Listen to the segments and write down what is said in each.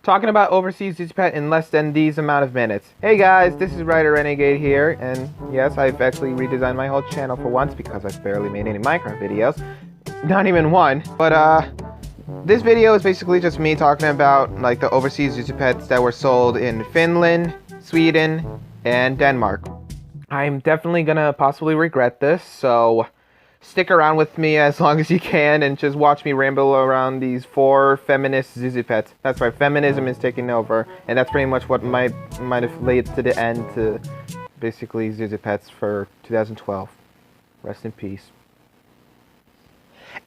Talking about overseas Zhu Zhu Pet in less than these amount of minutes. Hey guys, this is Writer Renegade here, and yes, I've actually redesigned my whole channel for once because I've barely made any Minecraft videos. Not even one. But this video is basically just me talking about like the overseas Zhu Zhu Pets that were sold in Finland, Sweden, and Denmark. I'm definitely gonna possibly regret this, so stick around with me as long as you can and just watch me ramble around these 4 feminist Zhu Zhu Pets. That's right, feminism is taking over, and that's pretty much what might have laid to the end to basically Zhu Zhu Pets for 2012. Rest in peace.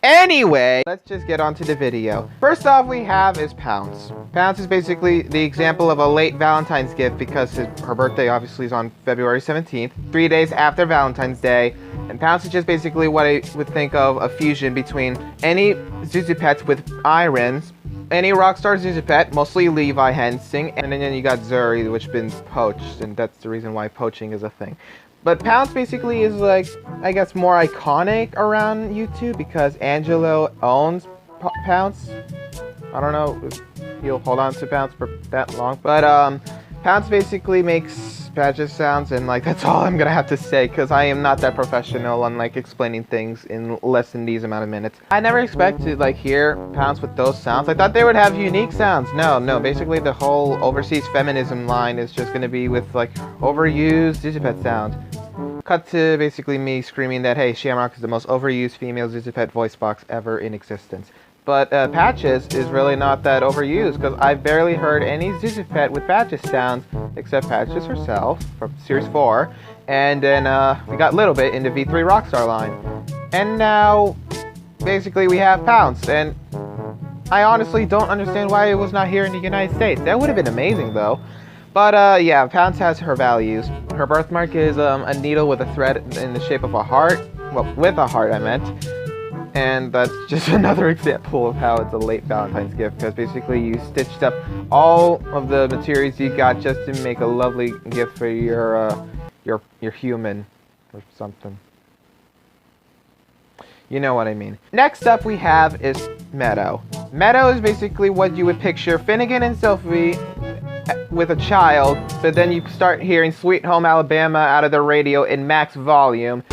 Anyway, let's just get on to the video. First off we have is Pounce. Pounce is basically the example of a late Valentine's gift because her birthday obviously is on February 17th, 3 days after Valentine's Day. And Pounce is just basically what I would think of a fusion between any Zhu Zhu Pets with irons, any Rockstar Zhu Zhu Pet, mostly Levi Hensing, and then you got Zuri, which been poached, and that's the reason why poaching is a thing. But Pounce basically is like, I guess, more iconic around YouTube because Angelo owns Pounce. I don't know if he'll hold on to Pounce for that long, but Pounce basically makes badges sounds, and like that's all I'm gonna have to say because I am not that professional on like explaining things in less than these amount of minutes. I never expected to like hear Pounce with those sounds. I thought they would have unique sounds. No, basically the whole overseas feminism line is just gonna be with like overused Zhu Zhu Pet sound. Cut to basically me screaming that hey, Shamrock is the most overused female Zhu Zhu Pet voice box ever in existence. But Patches is really not that overused because I've barely heard any Zhu Zhu Pet with Patches sounds except Patches herself from Series 4. And then we got Little Bit in the V3 Rockstar line. And now, basically we have Pounce. And I honestly don't understand why it was not here in the United States. That would have been amazing though. But yeah, Pounce has her values. Her birthmark is a needle with a thread in the shape of a heart. Well, with a heart I meant. And that's just another example of how it's a late Valentine's gift, because basically you stitched up all of the materials you got just to make a lovely gift for your human or something. You know what I mean. Next up we have is Meadow. Meadow is basically what you would picture Finnegan and Sophie with a child, but then you start hearing Sweet Home Alabama out of the radio in max volume.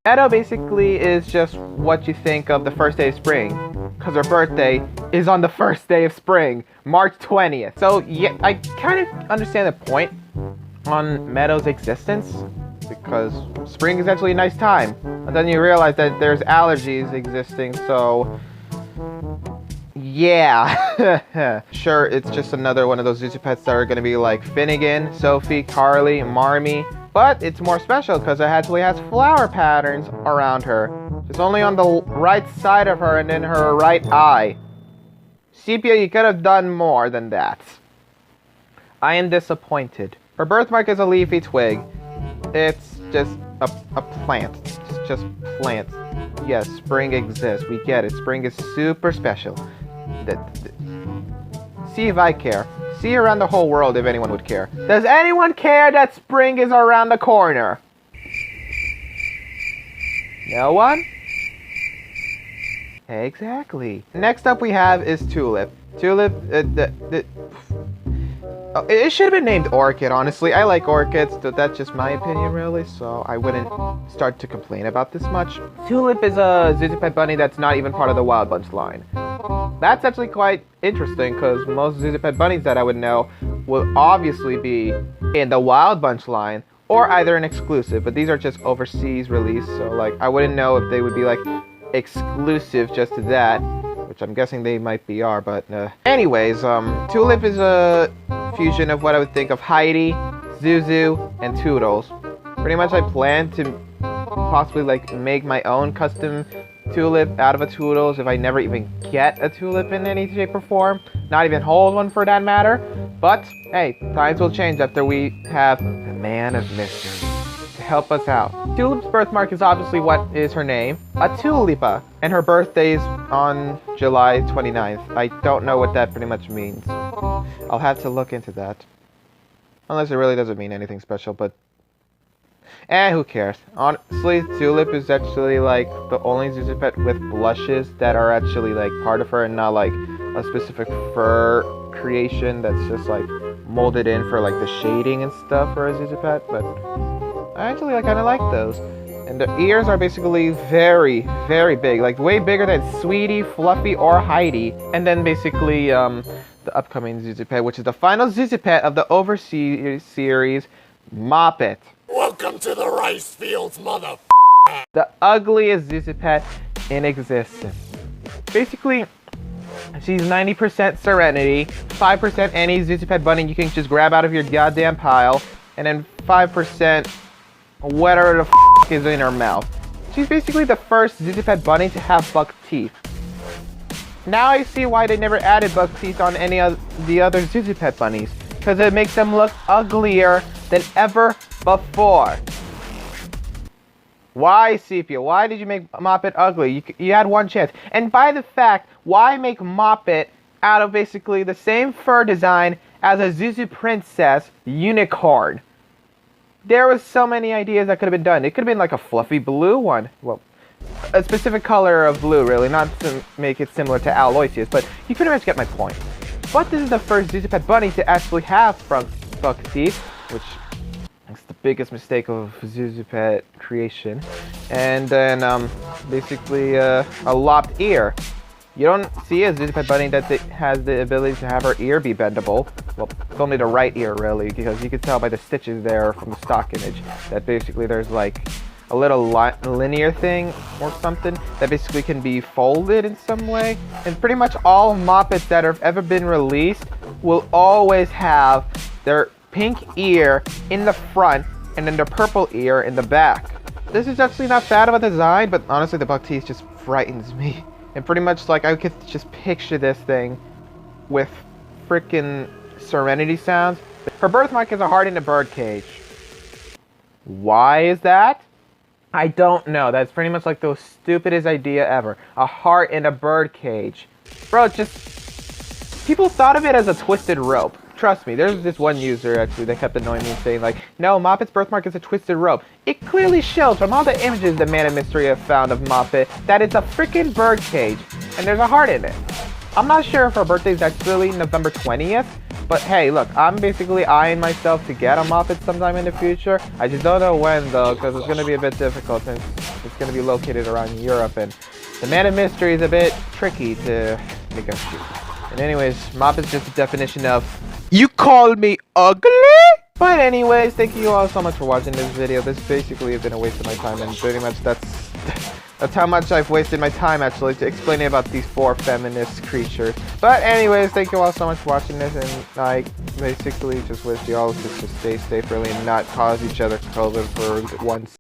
Meadow basically is just what you think of the first day of spring, because her birthday is on the first day of spring, March 20th. So yeah, I kind of understand the point on Meadow's existence, because spring is actually a nice time. And then you realize that there's allergies existing, so yeah. Sure, it's just another one of those Zhu Zhu Pets that are going to be like Finnegan, Sophie, Carly, Marmee. But it's more special because it actually has flower patterns around her. It's only on the right side of her and in her right eye. Sepia, you could have done more than that. I am disappointed. Her birthmark is a leafy twig. It's just a plant. It's just plant. Yes, spring exists. We get it. Spring is super special. See if I care. See around the whole world if anyone would care. Does anyone care that spring is around the corner? No one? Exactly. Next up we have is Tulip. Tulip, it should have been named Orchid, honestly. I like orchids, but that's just my opinion, really, so I wouldn't start to complain about this much. Tulip is a Zhu Zhu Pet bunny that's not even part of the Wild Bunch line. That's actually quite interesting, because most Zhu Zhu Pet bunnies that I would know will obviously be in the Wild Bunch line, or either an exclusive, but these are just overseas release, so like I wouldn't know if they would be like exclusive just to that, which I'm guessing they might be but anyways, Tulip is a fusion of what I would think of Heidi, Zuzu, and Toodles. Pretty much I plan to possibly like make my own custom Tulip out of a Toodles if I never even get a Tulip in any shape or form. Not even hold one for that matter. But hey, times will change after we have the Man of Mystery. help us out. Tulip's birthmark is obviously what is her name, a tulipa, and her birthday's on July 29th. I don't know what that pretty much means. I'll have to look into that. Unless it really doesn't mean anything special, but who cares? Honestly, Tulip is actually like the only Zhu Zhu Pet with blushes that are actually like part of her and not like a specific fur creation that's just like molded in for like the shading and stuff for a Zhu Zhu Pet. But I actually kind of like those. And the ears are basically very, very big, like way bigger than Sweetie, Fluffy, or Heidi. And then basically the upcoming Zhu Zhu Pet, which is the final Zhu Zhu Pet of the Overseas series, Moppit. Welcome to the rice fields, mother. The ugliest Zhu Zhu Pet in existence. Basically, she's 90% Serenity, 5% any Zhu Zhu Pet bunny you can just grab out of your goddamn pile, and then 5% whatever the is in her mouth. She's basically the first Zhu Zhu Pet bunny to have buck teeth. Now I see why they never added buck teeth on any of the other Zhu Zhu Pet bunnies, because it makes them look uglier than ever before. Why, Sepia? Why did you make Moppit ugly? You had one chance. And by the fact, why make Moppit out of basically the same fur design as a Zhu Zhu Princess unicorn? There was so many ideas that could have been done. It could have been like a fluffy blue one. Well, a specific color of blue, really, not to make it similar to Aloysius, but you pretty much get my point. But this is the first Zhu Zhu Pet bunny to actually have buck teeth, which is the biggest mistake of Zhu Zhu Pet creation. And then basically a lopped ear. You don't see a Zhu Zhu Pet bunny that has the ability to have her ear be bendable. Well, it's only the right ear, really, because you can tell by the stitches there from the stock image that basically there's like a little linear thing or something that basically can be folded in some way. And pretty much all Moppets that have ever been released will always have their pink ear in the front and then the purple ear in the back. This is actually not bad of a design, but honestly the buck teeth just frightens me. And pretty much like I could just picture this thing with freaking Serenity sounds. Her birthmark is a heart in a bird cage. Why is that? I don't know. That's pretty much like the stupidest idea ever. A heart in a bird cage. Bro, just... people thought of it as a twisted rope. Trust me, there's this one user actually that kept annoying me saying like, no, Moppet's birthmark is a twisted rope. It clearly shows from all the images the Man of Mystery have found of Moppit that it's a freaking bird cage and there's a heart in it. I'm not sure if her birthday is actually November 20th, but hey, look, I'm basically eyeing myself to get a Moppit sometime in the future. I just don't know when though, because it's going to be a bit difficult since it's going to be located around Europe and the Man of Mystery is a bit tricky to make a shoot. And anyways, Moppit's just a definition of you call me ugly? But anyways, thank you all so much for watching this video. This basically has been a waste of my time, and pretty much that's how much I've wasted my time actually to explaining about these 4 feminist creatures. But anyways, thank you all so much for watching this, and I basically just wish you all to just stay safe really and not cause each other COVID for once.